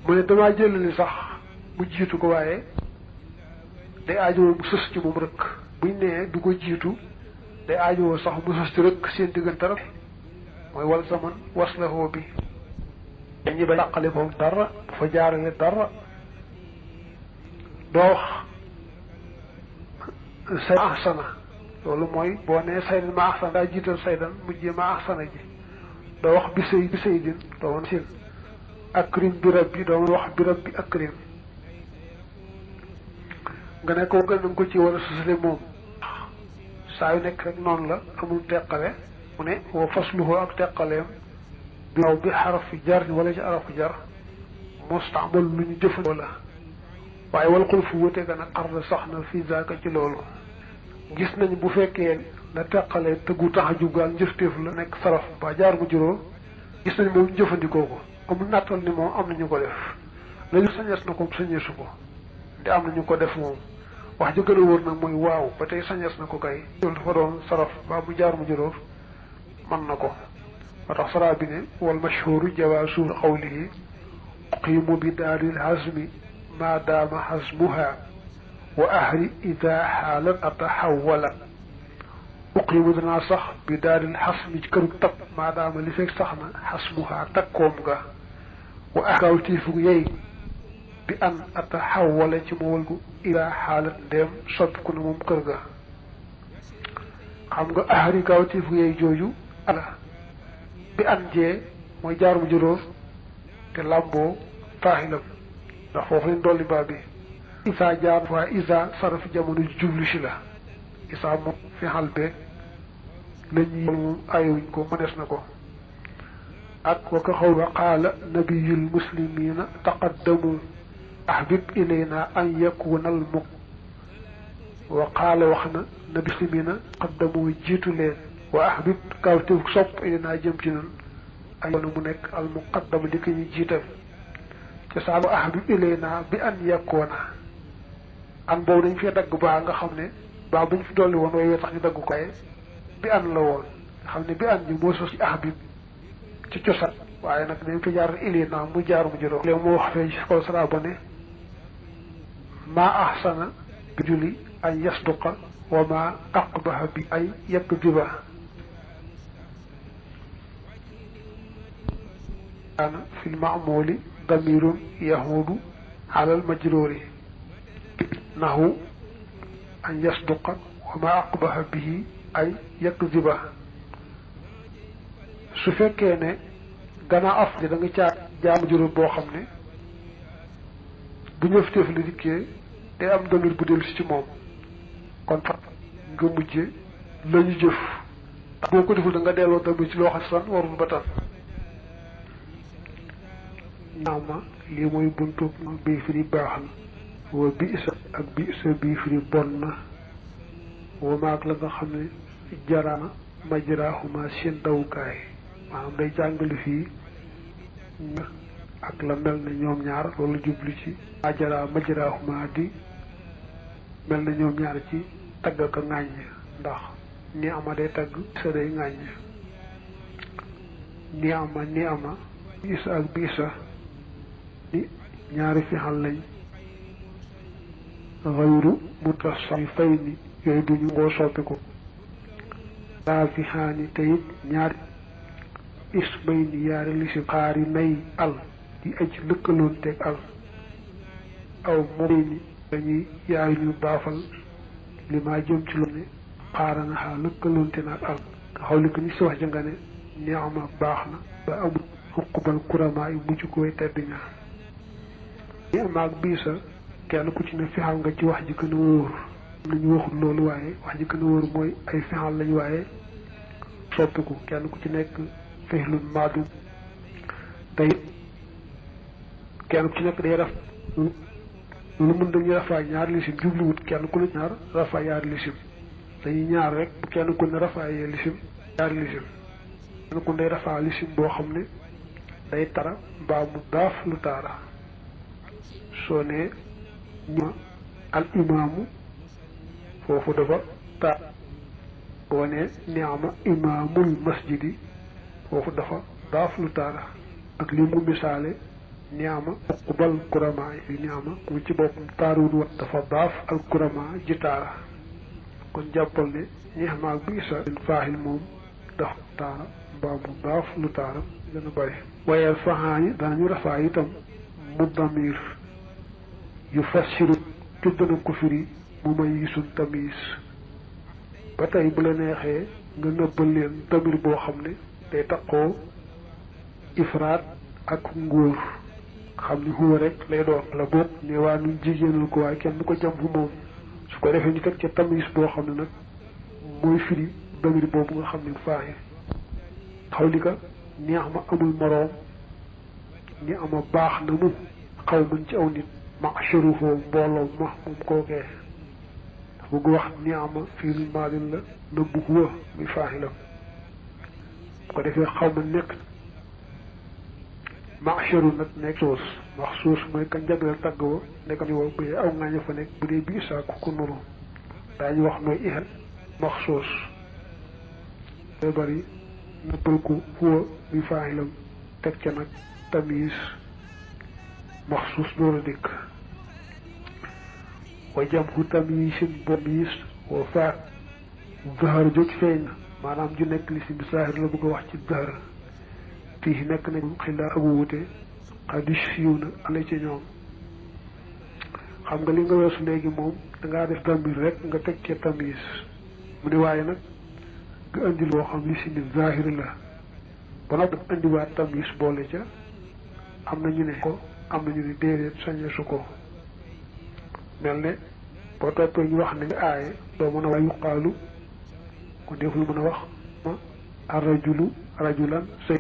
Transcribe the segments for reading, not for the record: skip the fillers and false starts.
mu ne damaa jëlali sax mu jiitu ko waaye day aajowoo mu sës ci moom rek buñ nee du ko jiitu day aajowoo sax mu sës ci rek seen diggante rek mooy wal zaman waslahoo bi dañuy ba yàqale foofu dara bu fa jaarale dara doo wax say ahsana loolu mooy boo nee saydan ma ahsana daa jiital saydan mujjee ma ahsana ji doo wax bi saydin doo woon sin akrim bi rabbi doo wax bi rabbi akrim nga ne ko gën nañ ko ci war a susale moom saa yu nekk rek noonu la amul teqale mu ne wa fasluhu ak teqaleem bi aw bi xarafi jar wala ci arafu jar mustaamal lu ñu jëfandikoo la waaye wal xul fu wute gën a xarla sax na fii zaaka ci loolu gis nañ bu fekkee la teqalee tëggu tax a jugaal njëfteef la nekk saraf ba jaar mu juróo gis nañ moom jëfandikoo ko amul nattal ni moom am nañu ko def lañu sañees na ko sañeesu ko di am nañu ko def moom wax ji gën a wóor nag mooy waaw ba tey sañees na ko kay loolu dafa doon saraf ba mu jaar mu juróo mën na ko ba tax sara bi ne wal mashhuru jawaasu qawlihi uqiimu bi daaril hazmi ma daama hazmuha wa ahri ida xaalan ataxawala uqiimu danaa sax bi daaril xasmi ci këru tab maadaama li fekk sax na xasmuha takkoom nga wa ahkaaw tiifu yey bi an ataxawala ci ma walgu ida xaalan ndeem soppiku na moom kër ga xam nga ahri kaaw tiifu yey jooju ala bi an jee mooy jaar mu juróom te làmboo faaxilam ndax foofu leen dolli baa bi isa jaar waa isa saraf jamono jublu si la isa moom fi xal beeg la ñuy moom ayuñ ko mënees na ko ak wa ko xaw wa qaala nabiyul muslimina taqaddamu ahbib ilayna an yakuna al muk wa qaala wax na nabi muslimina qaddamu jiitu leen wa ahbib kawteef sopp ilayna jëm ci nun ay yoonu mu nekk al muqaddam li ko ñu jiital ca saa wa ahbib ilayna bi an yakuna an boobu dañ fee dagg baa nga xam ne baa buñ fi dolli woon waaye tax ñu dagg ko bi an la woon nga xam ne bi an ji moo sos ci ahbib ci cosaan waaye nag dañ fi jaar ilayna mu jaar mu juróom léegi mu wax fee ci kaw sara ba ne maa ahsana bi juli an yasduqa wa maa aqbaha bi ay yakdiba ana fi lmaamuli damirun yahudu ala almajruri nahu an yasduqa wa maa aqbaha bihi ay yakdiba su fekkee ne gannaaw af ji da nga caa jaamu juróom boo xam ne bu ñëf teef li dikkee day am damir bu dellu si ci moom kon fat nga mujje la ñu jëf boo ko deful da nga delloo damir ci loo xam san warul ba tan ñaama lii mooy buntu bii firi baax na wa bisa ak bisa bii firi bon na wa maag la nga xam ne jaraama majraahuma seen dawukaay maanaam day jàngale fii ak la mel na ñoom ñaar loolu jublu ci ajara majraahuma di mel na ñoom ñaar ci tagg ak ŋàññ ndax ni ama day tagg sa day ŋàññ ni ama bisa ak bisa ni ñaari fixal lañ xayru mutasarrifayni yooyu duñu ngoo soppiku daa fixaani te it ñaari ismayni yaari lisim xaari nay al di aj lëkkaloon teeg al aw moom ni dañuy yaay ñu baafal li maa jëm ci lu ne xaarana xaa lëkkaloonte naag al nga xaw li ko ni si wax ja nga ne neexama baax na ba amul xuqubal kuramaa yi mujj koy tedd ña ni amaag bii sa kenn ku ci ne fexal nga ci wax ji gën a wóor nañu waxul loolu waaye wax ji gën a wóor mooy ay fexal lañ waaye soppiku kenn ku ci nekk fexlul maadu tey kenn ku ci nekk day raf loolu mën dañuy rafaa ñaari lisim jubluwut kenn ku ne ñaar rafaa yaari lisim dañuy ñaar rek bu kenn ku ne rafaa yee lisim yaari lisim kenn ku ne day rafaa lisim boo xam ne day tara mbaa mu daaf lu taara soo ne ña al imaamu foofu dafa ta boo ne niama imaamul masjidi foofu dafa daaf lu taara ak li mu misaale niama uqbal kurama yi niama mu ci boppam taaruwul wat dafa daaf al kurama ji taara kon jàppal ne niama bu isa din faaxil moom dax taara mbaa mu daaf lu taara gën a bëri waaye faxaañi danañu rafaa itam mu damir yu fassiru tudd na ko firi mu may yisul tamis ba tey bu la neexee nga nëbbal leen damir boo xam ne day taqoo ifraat ak ngóor xam ni huwa rek lay doon la boog ne waa nu jigéenal ko waaye kenn du ko jam fu moom su ko defee ñu teg ca tamis boo xam ne nag mooy firi damir boobu nga xam ne faaxi xaw li ka neex ma amul moroom ni ama baax na mu xaw mën ci aw nit ma'sharuhu mbooloo ma moom kookee bëgg wax ni ama fiil maadin la nëbbu huwa muy faaxi la bu ko defee xaw ma nekk ma'sharu nag nekk soos maxsuus mooy ka njagleel tagg wa nekk ni wow bu dee aw ngaaña fa nekk bu dee bi isaa ku nuru daañu wax nooy ihal maxsuus day bari nëbbal ko huwa muy faaxilam teg ca nag tamis maxsuus door a dikk wa jam hu tamisin bomis wa faat zahar jóg feeñ maanaam ju nekk li si bi saahir la bëgg a wax ci zahar fii nekk na xilaa ak wuute xadis siiw na ala ci ñoom xam nga li nga weesu léegi moom dangaa def damir rek nga teg ca tamis mu ne waaye nag nga indi loo xam li si ni zahir la ba nag daf indiwaat tamis boole ca am na ñu ne ko am na ñu ne déedéet sañe su ko mel ne boo toppee ñu wax ne nga aaye doo mën a wax yuqaalu ko def lu mën a wax ma arrajulu rajulan say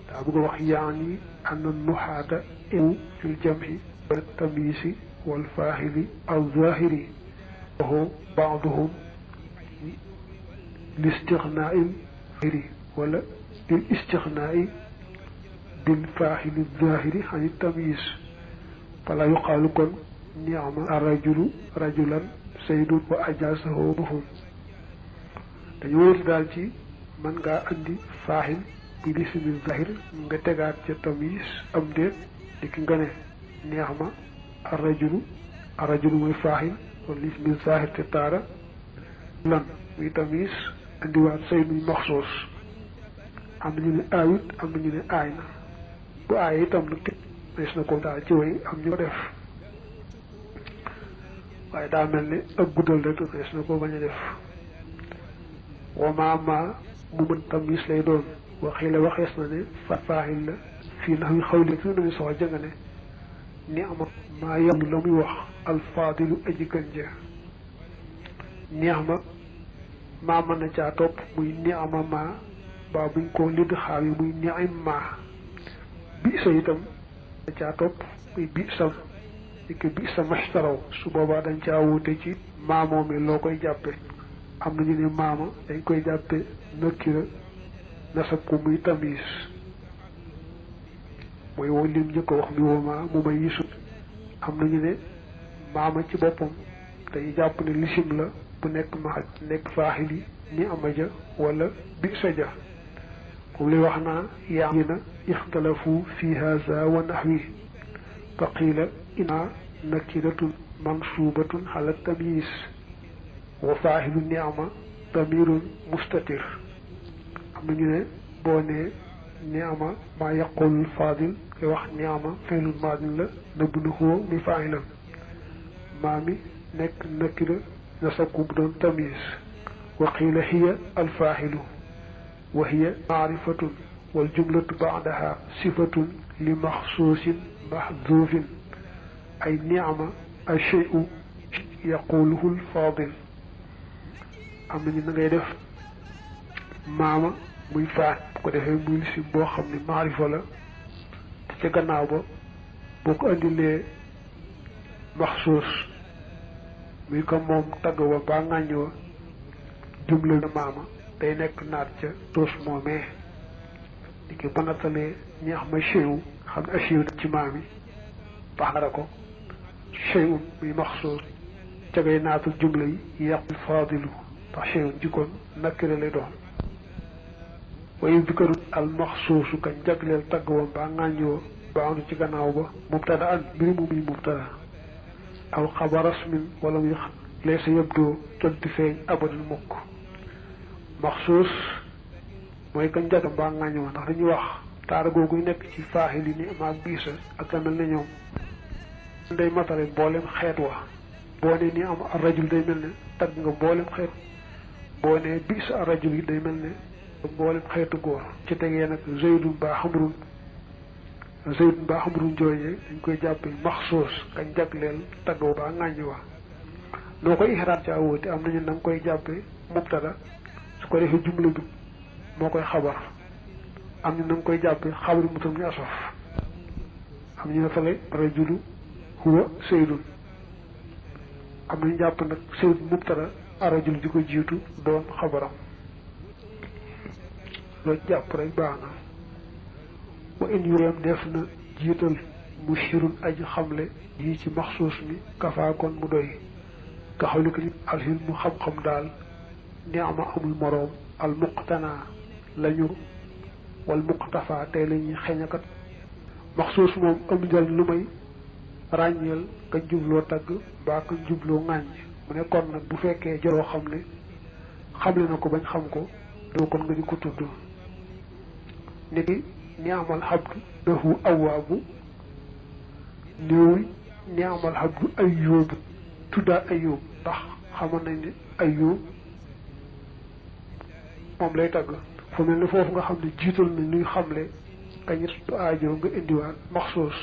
daa bëgg a wax yaani anna nuxaata iw fil jam'i wal tamisi wal faaxili aw zahiri waxoo baaduhum listixnaai zahiri wala lil istixnaai bil faaxili zahiri xani tamis fala yuqaalu kon niama arrajulu rajulan saydun wa ajaasahu buhum dañu wéetu daal ci mën ngaa andi faaxil bi lismil zahir nga tegaat ca tamis am déet di ki nga ne neex ma arrajulu mooy faaxil kon lismil zahir te taara lan muy tamis andiwaat saydun maxsoos am na ñu ne aayut am na ñu ne aay na bu aay itam nag te des na ko daal ci way am ñu ko def waaye daa mel ne ak guddal rek des na ko bañ a def wamaama mu mën tamis lay doon waxii la waxees na ne faaxil la fii nax wi xawli fi nañu soxla jënga ne ni ama maa yàllu la muy wax alfaadilu aji gën ja neex ma maa mën na caa topp muy ni ama maa baa buñ ko lidd xaar yi muy ni am maa bi sa itam na caa topp muy bi sa ikk bi sa mashtaraw su boobaa dañ caa wuute ci maamoo mi loo koy jàppe am na ñu ne maama dañ koy jàppe nakira nasab ko muy tamis mooy woo lim njëkk a wax mi woo mu may yisut am na ñu ne maama ci boppam dañuy jàpp ne lisim la bu nekk maxaj nekk faaxili ni amaja wala bi sa ja comme li wax naa yaa ngi na ixtalafu fi haza wa naxwi fa qiila inna nakiratun mansubatun ala tamis wa faaxilu niama damirun mustatir am na ñu ne boo nee niama maa yaqulul faadil koy wax niama feelul maadin la nëbb na xoo mi faaxilam maa mi nekk nakira nasab ko bu doon tamis wa qiila hiya alfaaxilu wa hiya maarifatun wal jumlatu baadaha sifatun li maxsuusin maxduufin ay niama ay cheyu yaquluhu lfaadil am nañu na ngay def maama muy faat bu ko defee muy lisim boo xam ne maarifa la te ca gannaaw ba boo ko andilee maxsuus muy ko moom tagg wa baa ŋàññ wa jumla na maama day nekk naat ca toos moomee di ki ba nattalee ñeex ma cheyu xam ne acheyu ci maam yi baax nga ko cheyun muy maxsuus ca ngay naatul jumla yi yàqul faadilu ndax cheyun jikkoon nakkire lay doon wayu bikaru al maxsuusu kañ jagleel tagg wa mbaa ŋàññoo baandu ci gannaaw ba mubtada an mbir mu muy mubtada aw xabaras min wala muy leesa yëbdoo tonti feeñ abadan mukk maxsuus mooy kañ jaga mbaa ngaañoo ndax dañuy wax taara googu nekk ci faaxili ni maag biisa ak la mel ne ñoom day matale mboolem xeet wa boo ne ni am arrajul day mel ne tagg nga mboolem xeet boo ne biisa arrajul yi day mel ne mboolem xeetu góor ci tegee nag zeydun mbaa xamrun jooyee dañ koy jàppe maxsuus kañ jagleel tagg wa baa ngaañu wa noo koy ixraat ca wóote am nañu na nga koy jàppe mubtada su ko defee jumla bi moo koy xabar am ñu na nga koy jàppe xabari mutam ni asof am ñu ne fale rajulu huwa saydun am nañu jàpp nag sayd mubtada arajul di ko jiitu doon xabaram loolu jàpp rek baax na wa in yureem def na jiital mushirun aji xamle yi ci maxsuus mi kafaa kon mu doy nga xawli ko ni alxil mu xam-xam daal ni ama amul moroom al muqtana lañu wal muqtafa tey la ñuy xeñakat maxsuus moom am njëriñ lu may ràññeel ka jubloo tagg mbaa ka jubloo ŋàññ mu ne kon nag bu fekkee jaroo xam ne xamle na ko bañ xam ko doo kon nga di ko tudd niki ni amal xabdu lahu awaabu néewul ni amal xabdu ayyoobu tuddaat ayyoob ndax xamoon nañ ne ayyoob moom lay tagg fu mel ni foofu nga xam ne jiital nañ luy xamle kañit du aajo nga indiwaat maxsuus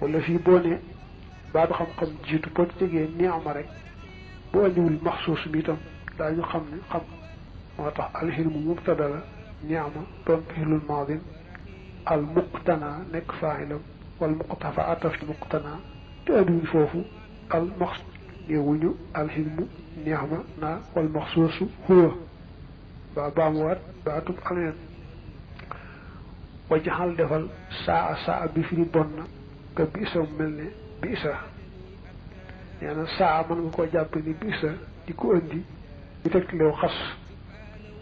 wala fii boo ne baatu xam-xam jiitu boo ci tegee ni ama rek bu andiwul maxsuus bi itam daañu xam ne xam moo tax alxilmu mubtada la ni ama doon fiilul maadin al muqtana nekk faaxilam wal muqtafa ataf ci muqtana te andiwul foofu al maxsuus néewuñu alxilmu ni'ma naa wal maxsuusu huwa ba baamuwaat baatub ameen wajaxal defal saa bi firi bon na ka biisa mu mel ne biisa nee na saa mën nga koo jàpp ni biisa di ko indi di tegtalew xas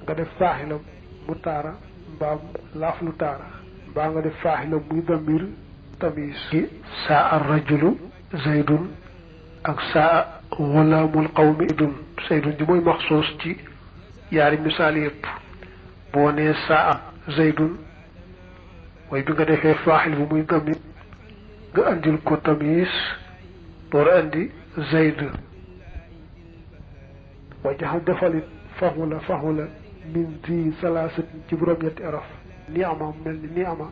nga def faaxilam mu taara mbaa laaf lu taara mbaa nga def faaxilam muy damir tamis saa ar rajulu zaydun ak saa gulaamul qawmi saydun ji mooy maxsuus ci yaari misaal yëpp boo nee saa zaydun mooy bi nga defee faaxil bu muy damir nga andil ko tamis door a andi zayd wa jaxal defalit faxula min di salaasatin ci borom ñetti araf ni ama mel ni ni ama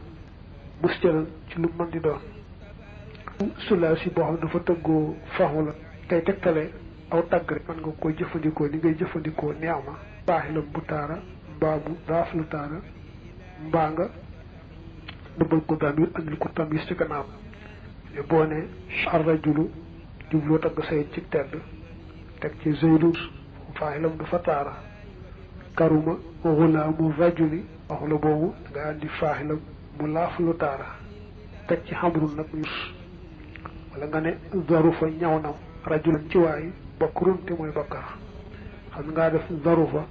musjalan ci lu mën di doon sulaasi boo xam ne dafa tëggoo faxula tey tegtale aw tagg rek mën nga koy jëfandikoo ni ngay jëfandikoo ni ama faaxilam bu taara mbaa bu raaf lu taara mbaa nga nëbbal ko damir andil ko tamis ci gannaaw boo ne arrajulu jubloo tagg sayid ci tedd teg ci zaydun faaxilam du fa taara karuma xulaamu rajuli wax la boobu nga andi faaxilam mu laaf lu taara teg ci xamrun nag wala nga ne zarufa ñaw nam rajulan ci waay bakkurun te mooy bakkar xam ngaa def zarufa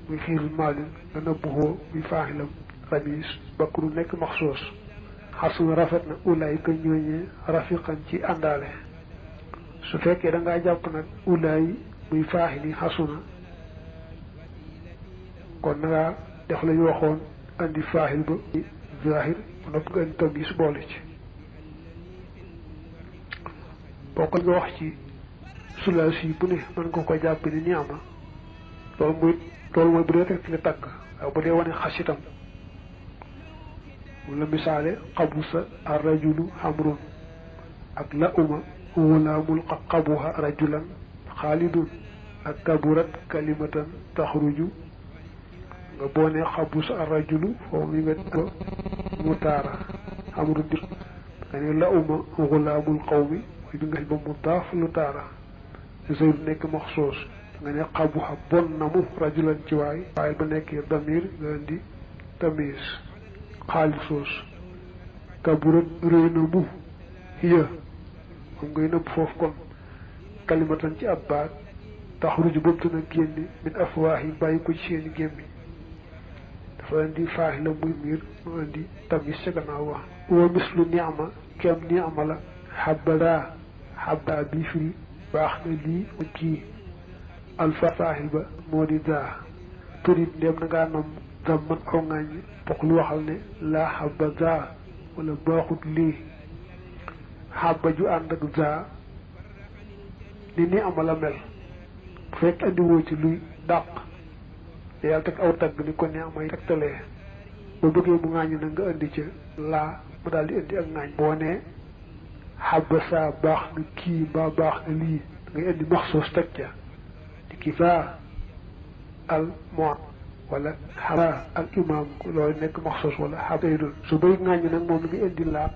muy xiirul maalin nga nëbbuhoo muy faaxilam ramis bakkurun nekk maxsuus xasuna rafet na ulaay ka ñooñee rafiqan ci àndaale su fekkee da ngaa jàpp nag ulaay muy faaxili xasuna kon na ngaa def la ñu waxoon andi faaxil ba zahir nopp nga andi tamis boole ci boo ko nga wax ci sulaasi bu ne mën nga ko jàpp ni niama loolu mooy bu dee teg ci nga tàgg waaw bu dee wane xas itam wala misaale xabusa arrajulu xamrun ak la uma wulaamul qabuha rajulan xaalidun ak kaburat kalimatan taxruju nga boone xabusa arrajulu foofu mi nga ko mu taara xamrun di nga ne la uma wulaamul qawmi bi nga ba mu daaf lu taara zaydu nekk maxsuus nga ne xabuha bon na mu rajulan ci waay waaye ba nekkee damir nga indi tamis xaalisuus kaburat réy na mu hiya moom ngay nëbb foofu kon kalimatan ci ab baat taxruju boobu dana génne min afwaah yi bàyyi ko ci seeni gémmi dafa soo indi faaxila muy miir mu indi tamis ca gannaaw wax wa mislu ni'ma kem ni'ma la xabda bi firi baax na lii mu kii alfa faaxil ba moo di daa turit ndéem na ngaa nam damman aw ŋàññ bokkul waxal ne laa xabba daa wala baaxut lii xabba ju ànd ak daa ni ni'ma la mel bu fekk andi woo ci luy dàq yàlla teg aw tagg ni ko neex may tegtalee boo bëggee mu ŋaañu na nga indi ca laa mu daal di indi ak ŋaañ boo ne xabba saa baax na kii mbaa baax na lii da ngay indi maxsuus teg ca di ki faa al moon wala xaba al imam loolu nekk maxsuus wala xab su bëy ŋaañu nag moom mi ngi indi laa